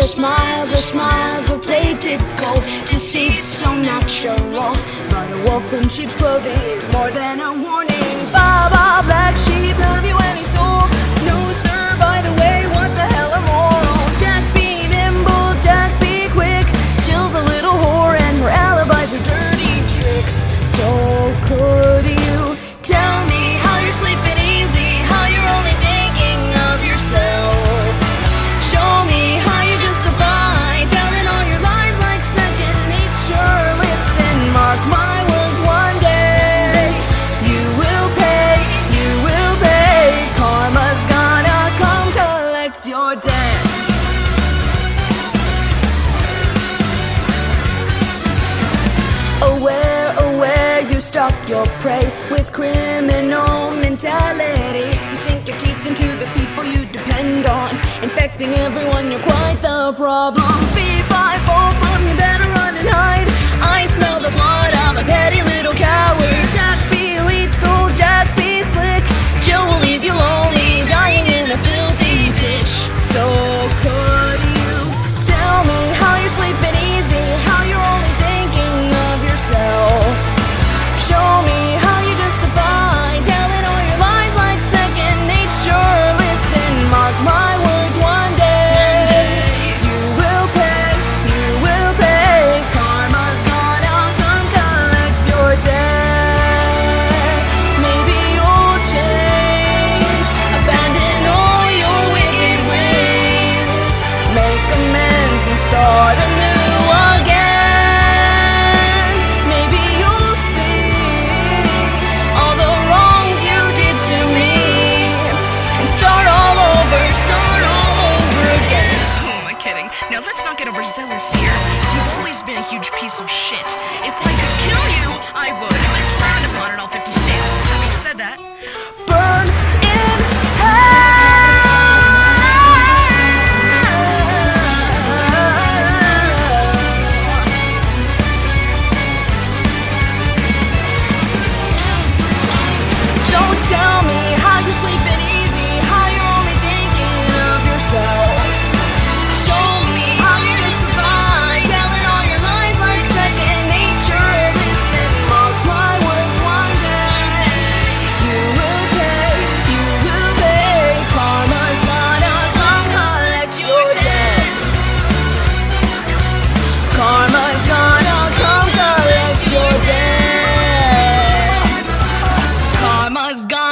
Their smiles are plated gold. Deceit so natural, but a wolf in sheep's clothing is more than a warning. Baba, black sheep, have you any soul? No sir, by the way, what the hell are morals? Jack be nimble, Jack be quick. Jill's a little whore and her alibis are dirty tricks. So could you tell me how you're sleeping easy, how you're only thinking of yourself? Show me how you justify telling all your lies like second nature. Listen, mark my words, one day you will pay, you will pay. Karma's gonna come collect your debt. Aware, you stalk your prey with criminal mentality. You sink your teeth into the people you depend on, infecting everyone, you're quite the problem. Fee-fi-fo-fum, you better run and hide. I smell the blood of a petty little coward. Jack be lethal, Jack be slick. Jill will leave you lonely, dying in a filthy ditch. So could you tell me how you're sleeping easy, how you're only thinking of yourself? Show me how you justify telling all your lies like second nature. Listen, mark my words, one day you will pay, you will pay. Karma's gonna come collect your debt. Maybe you'll change, abandon all your wicked ways, make amends and start anew again. Maybe you'll see all the wrongs you did to me and start all over again. Who am I kidding? Now let's not get overzealous here. You've always been a huge piece of shit. If I could kill you, I would. It's frowned upon in all 50 states. Having said that, Burn in hell. So tell me how you're sleeping easy, how you're only thinking of yourself. Show me how you justify telling all your lies like second nature. Listen, mark my words, one day you will pay, you will pay. Karma's gonna come collect your debt. Karma's gonna come collect your debt. Karma's gonna